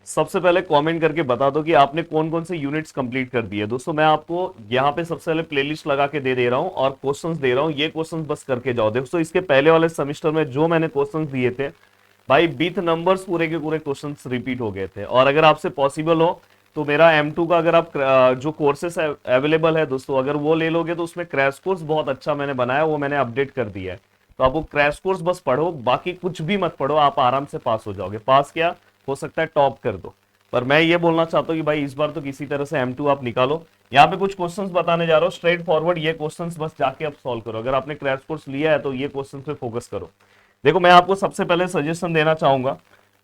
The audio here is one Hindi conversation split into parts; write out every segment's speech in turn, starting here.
सबसे पहले कमेंट करके बता दो कि आपने कौन कौन से यूनिट्स कंप्लीट कर दिए। दोस्तों मैं आपको यहाँ पे सबसे पहले प्लेलिस्ट लगा के दे रहा हूँ और क्वेश्चंस दे रहा हूँ, ये क्वेश्चंस बस करके जाओ। दोस्तों इसके पहले वाले सेमेस्टर में जो मैंने क्वेश्चंस दिए थे भाई, विथ नंबर्स पूरे के पूरे क्वेश्चंस रिपीट हो गए थे। और अगर आपसे पॉसिबल हो तो मेरा M2 का अगर आप जो कोर्सेस अवेलेबल है दोस्तों, अगर वो ले लोगे तो उसमें क्रैश कोर्स बहुत अच्छा मैंने बनाया, वो मैंने अपडेट कर दिया है। तो आप वो क्रैश कोर्स बस पढ़ो, बाकी कुछ भी मत पढ़ो, आप आराम से पास हो जाओगे। पास क्या हो सकता है, टॉप कर दो। पर मैं ये बोलना चाहता हूँ कि भाई इस बार तो किसी तरह से M2 आप निकालो। यहाँ पे कुछ क्वेश्चंस बताने जा रहा हूँ स्ट्रेट फॉरवर्ड, ये क्वेश्चंस बस जाके आप सॉल्व करो। अगर आपने क्रैश कोर्स लिया है तो ये क्वेश्चंस पे फोकस करो। देखो मैं आपको सबसे पहले सजेशन देना चाहूंगा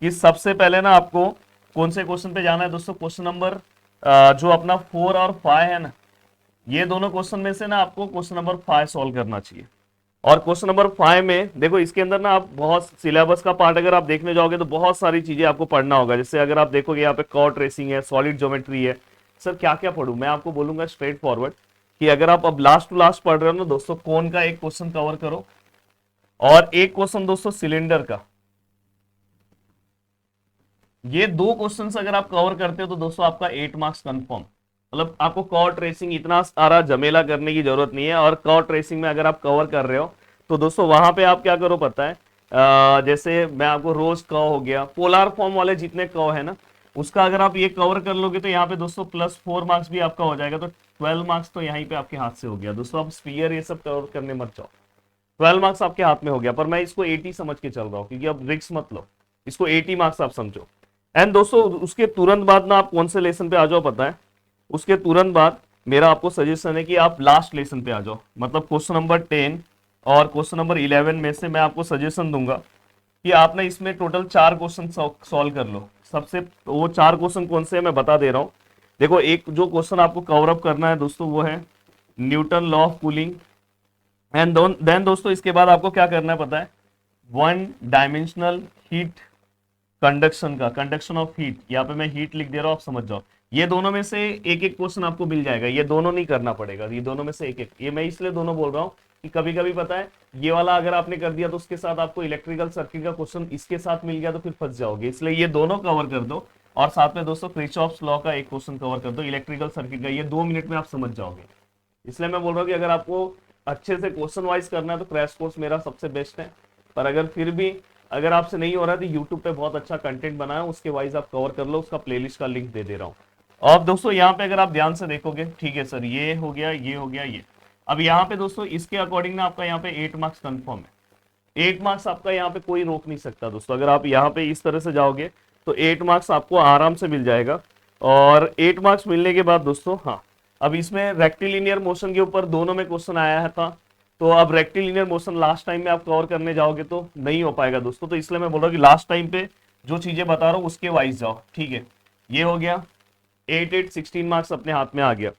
कि सबसे पहले ना आपको कौन से क्वेश्चन पे जाना है दोस्तों। क्वेश्चन नंबर जो अपना 4 और 5 है ना, ये दोनों क्वेश्चन में से ना आपको क्वेश्चन नंबर 5 सॉल्व करना चाहिए। और क्वेश्चन नंबर 5 में देखो इसके अंदर ना आप बहुत सिलेबस का पार्ट अगर आप देखने जाओगे तो बहुत सारी चीजें आपको पढ़ना होगा। जैसे अगर आप देखोगे यहाँ पे कॉर्ड ट्रेसिंग है, सॉलिड ज्योमेट्री है। सर क्या क्या पढ़ूं, मैं आपको बोलूंगा स्ट्रेट फॉरवर्ड कि अगर आप अब लास्ट टू लास्ट पढ़ रहे हो ना दोस्तों, कौन का एक क्वेश्चन कवर करो और एक क्वेश्चन दोस्तों सिलेंडर का। ये दो क्वेश्चंस अगर आप कवर करते हो तो दोस्तों आपका 8 मार्क्स कंफर्म। मतलब आपको कॉर्ड ट्रेसिंग इतना सारा झमेला करने की जरूरत नहीं है। और कॉर्ड ट्रेसिंग में अगर आप कवर कर रहे हो तो दोस्तों वहां पे आप क्या करो पता है, जैसे मैं आपको रोज कव हो गया, पोलार फॉर्म वाले जितने कव है ना, उसका अगर आप ये कवर कर लोगे तो यहाँ पे दोस्तों +4 मार्क्स भी आपका हो जाएगा। तो 12 मार्क्स तो यहीं पे आपके हाथ से हो गया दोस्तों। आप स्पीयर ये सब कवर करने मत जाओ, 12 मार्क्स आपके हाथ में हो गया। पर मैं इसको 80 समझ के चल रहा हूँ, क्योंकि अब रिक्स मत लो, इसको 80 मार्क्स आप समझो। एंड दोस्तों उसके तुरंत बाद ना आप कौन से लेसन पे आ जाओ पता है, उसके तुरंत बाद मेरा आपको सजेशन है कि आप लास्ट लेसन पे आ जाओ। मतलब क्वेश्चन नंबर 10 और क्वेश्चन नंबर 11 में से मैं आपको सजेशन दूंगा कि आप ना इसमें टोटल 4 क्वेश्चन सॉल्व कर लो। सबसे वो 4 क्वेश्चन कौन से है मैं बता दे रहा हूँ। देखो एक जो क्वेश्चन आपको कवर अप करना है दोस्तों वो है Newton law of cooling. And then दोस्तों इसके बाद आपको क्या करना है पता है, वन डायमेंशनल हीट कंडक्शन का, कंडक्शन ऑफ हीट। यहाँ पे मैं हीट लिख दे रहा हूँ, आप समझ जाओ। ये दोनों में से एक एक क्वेश्चन आपको मिल जाएगा, ये दोनों नहीं करना पड़ेगा, ये दोनों में से एक एक। ये मैं इसलिए दोनों बोल रहा हूँ कि कभी कभी पता है ये वाला अगर आपने कर दिया तो उसके साथ आपको इलेक्ट्रिकल सर्किट का क्वेश्चन इसके साथ मिल गया तो फिर फंस जाओगे। इसलिए ये दोनों कवर कर दो। और साथ में दोस्तों क्रिचॉफ्स लॉ का एक क्वेश्चन कवर कर दो इलेक्ट्रिकल सर्किट का, ये 2 मिनट में आप समझ जाओगे। इसलिए मैं बोल रहा हूँ कि अगर आपको अच्छे से क्वेश्चन वाइज करना है तो क्रैश कोर्स मेरा सबसे बेस्ट है। पर अगर फिर भी अगर आपसे नहीं हो रहा है तो यूट्यूब पे बहुत अच्छा कंटेंट बना है, उसके वाइज आप कवर कर लो, उसका प्लेलिस्ट का लिंक दे दे रहा हूँ। और दोस्तों यहाँ पे अगर आप ध्यान से देखोगे, ठीक है सर ये हो गया, ये हो गया, ये। अब यहाँ पे दोस्तों इसके अकॉर्डिंग ना आपका यहाँ पे 8 मार्क्स कंफर्म है। 8 मार्क्स आपका यहाँ पे कोई रोक नहीं सकता दोस्तों। अगर आप यहाँ पे इस तरह से जाओगे तो 8 मार्क्स आपको आराम से मिल जाएगा। और 8 मार्क्स मिलने के बाद दोस्तों, हाँ, अब इसमें रेक्टिलिनियर मोशन के ऊपर दोनों में क्वेश्चन आया है था। तो अब रेक्टिलिनियर मोशन लास्ट टाइम में आप कवर करने जाओगे तो नहीं हो पाएगा दोस्तों। तो इसलिए मैं बोल रहा हूँ कि लास्ट टाइम पे जो चीजें बता रहा हूँ उसके वाइज जाओ, ठीक है। ये हो गया 8 16 मार्क्स अपने हाथ में आ गया।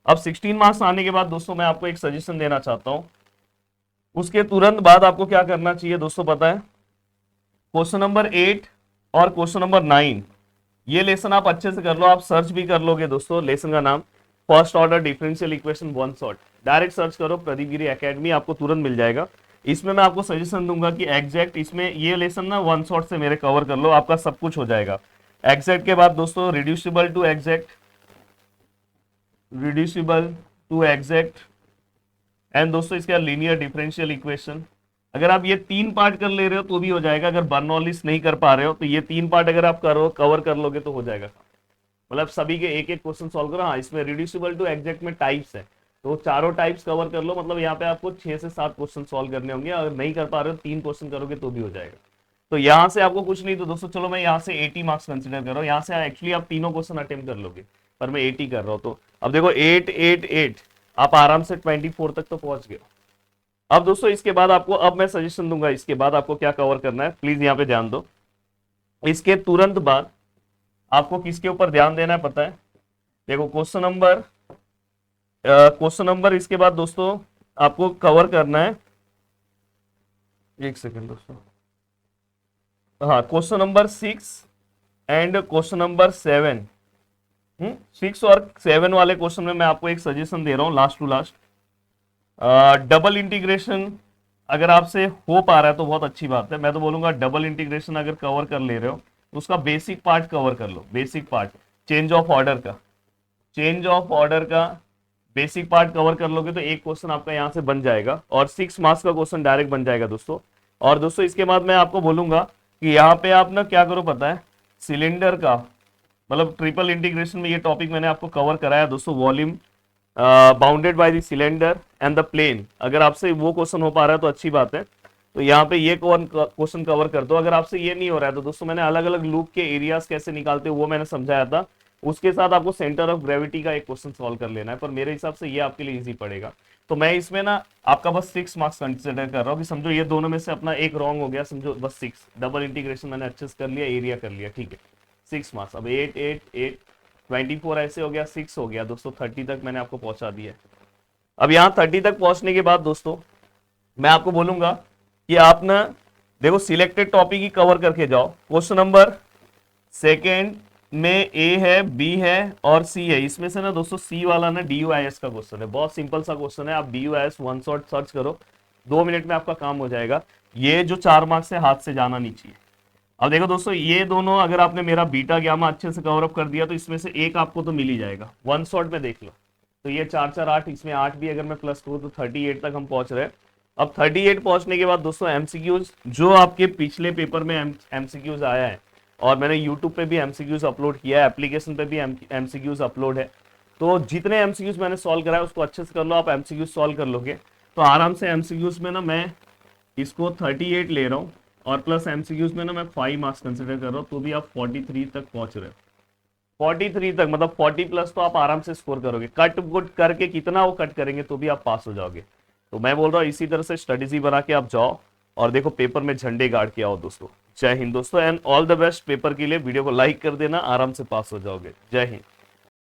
अब 16 मार्क्स आने के बाद दोस्तों मैं आपको एक सजेशन देना चाहता हूँ। उसके तुरंत बाद आपको क्या करना चाहिए दोस्तों पता है, क्वेश्चन नंबर 8 और क्वेश्चन नंबर 9 ये लेसन आप अच्छे से कर लो। आप सर्च भी कर लोगे दोस्तों, लेसन का नाम first order differential equation one shot. Direct search करो प्रदीप गिरी एकेडमी, आपको तुरंत मिल जाएगा। इसमें मैं आपको सजेशन दूंगा कि एग्जैक्ट इसमें ये लेसन ना वन शॉट से मेरे कवर कर लो, आपका सब कुछ हो जाएगा। एग्जैक्ट के बाद दोस्तों reducible to exact, reducible to exact. And दोस्तों इसके बाद लीनियर डिफरेंशियल इक्वेशन। अगर आप ये 3 पार्ट कर ले रहे हो तो भी हो जाएगा। अगर बर्नौलीस नहीं कर पा रहे हो तो ये 3 पार्ट अगर आप करो कवर कर लोगे तो हो जाएगा। मतलब सभी के एक एक क्वेश्चन सॉल्व करो। हाँ इसमें रिड्यूसिबल टू एग्जैक्ट में टाइप्स है, तो चारों टाइप्स कवर कर लो। मतलब यहाँ पे आपको 6 से 7 क्वेश्चन सॉल्व करने होंगे। अगर नहीं कर पा रहे हो 3 क्वेश्चन करोगे तो भी हो जाएगा। तो यहाँ से आपको कुछ नहीं तो दोस्तों चलो मैं यहाँ से 80 मार्क्स कंसिडर कर रहा हूँ। यहाँ से एक्चुअली आप तीनों क्वेश्चन अटेम्प्ट कर लोगे, पर मैं 80 कर रहा हूँ। तो अब देखो 8 8 8 आप आराम से 24 तक तो पहुंच गए। अब दोस्तों इसके बाद आपको, अब मैं सजेशन दूंगा इसके बाद आपको क्या कवर करना है, प्लीज यहाँ पे ध्यान दो। इसके तुरंत बाद आपको किसके ऊपर ध्यान देना है पता है, देखो क्वेश्चन नंबर इसके बाद दोस्तों आपको कवर करना है, एक सेकेंड दोस्तों, हाँ question number 6 and question number 7। 6 और 7 वाले क्वेश्चन में मैं आपको एक सजेशन दे रहा हूँ last to last. Double integration अगर आपसे हो पा रहा है तो बहुत अच्छी बात है। मैं तो बोलूंगा डबल इंटीग्रेशन अगर कवर कर ले रहे हो तो उसका बेसिक पार्ट कवर कर लो, basic part, change of order का, चेंज ऑफ ऑर्डर का बेसिक पार्ट कवर कर लोगे तो एक क्वेश्चन आपका यहाँ से बन जाएगा और 6 मार्क्स का क्वेश्चन डायरेक्ट बन जाएगा दोस्तों। और दोस्तों इसके बाद मैं आपको बोलूंगा कि यहाँ पे आप ना क्या करो पता है, सिलेंडर का मतलब ट्रिपल इंटीग्रेशन में ये टॉपिक मैंने आपको कवर कराया दोस्तों, volume bounded by the cylinder and the plane. अगर आपसे वो क्वेश्चन हो पा रहा है तो अच्छी बात है, तो यहाँ पे ये क्वेश्चन कवर कर दो। अगर आपसे ये नहीं हो रहा है तो दोस्तों मैंने अलग अलग लूप के एरियाज कैसे निकालते हैं वो मैंने समझाया था, उसके साथ आपको सेंटर ऑफ ग्रेविटी का एक क्वेश्चन सॉल्व कर लेना है, पर मेरे हिसाब से ये आपके लिए इजी पड़ेगा। तो मैं इसमें ना आपका बस 6 मार्क्स कंसिडर कर रहा हूँ कि समझो ये दोनों में से अपना एक रॉन्ग हो गया, समझो बस 6, डबल इंटीग्रेशन मैंने अच्छे से कर लिया, एरिया कर लिया, ठीक है 6 मार्क्स। अब 8 8 8 24 ऐसे हो गया, 6 हो गया दोस्तों, 30 तक मैंने आपको पहुंचा दिया। अब यहाँ 30 तक पहुंचने के बाद दोस्तों मैं आपको बोलूंगा कि आप ना देखो सिलेक्टेड टॉपिक ही कवर करके जाओ। क्वेश्चन नंबर सेकेंड में ए है, बी है और सी है, इसमें से ना दोस्तों सी वाला ना DUIS का क्वेश्चन है, बहुत सिंपल सा क्वेश्चन है। आप DUIS वन शॉट सर्च करो, 2 मिनट में आपका काम हो जाएगा। ये जो 4 मार्क्स है हाथ से जाना नहीं चाहिए। अब देखो दोस्तों ये दोनों अगर आपने मेरा बीटा गामा अच्छे से कवर अप कर दिया तो इसमें से एक आपको तो मिल ही जाएगा, वन शॉट में देख लो। तो ये 4 4 8, इसमें 8 भी अगर मैं प्लस करूँ तो 38 तक हम पहुंच रहे हैं। अब 38 पहुंचने के बाद दोस्तों एमसीक्यूज जो आपके पिछले पेपर में एमसीक्यूज आया है, और मैंने यूट्यूब पे भी एमसीक्यूज अपलोड किया है, एप्लीकेशन पे भी एमसीक्यूज अपलोड है, तो जितने एमसीक्यूज मैंने सॉल्व कराया उसको अच्छे से कर लो। आप एमसीक्यूज सॉल्व कर लोगे तो आराम से एमसीक्यूज में ना मैं इसको 38 ले रहा हूँ और प्लस एमसीक्यूज में ना मैं 5 मार्क्स कंसिडर कर रहा हूँ, तो भी आप 43 तक पहुंच रहे हो। 43 तक मतलब 40 प्लस तो आप आराम से स्कोर करोगे। कट कुट करके कितना वो कट करेंगे तो भी आप पास हो जाओगे। तो मैं बोल रहा हूँ इसी तरह से स्ट्रेटेजी बना के आप जाओ और देखो पेपर में झंडे गाड़ के आओ दोस्तों। जय हिंद दोस्तों and all the best paper के लिए। वीडियो को लाइक कर देना, आराम से पास हो जाओगे। जय हिंद।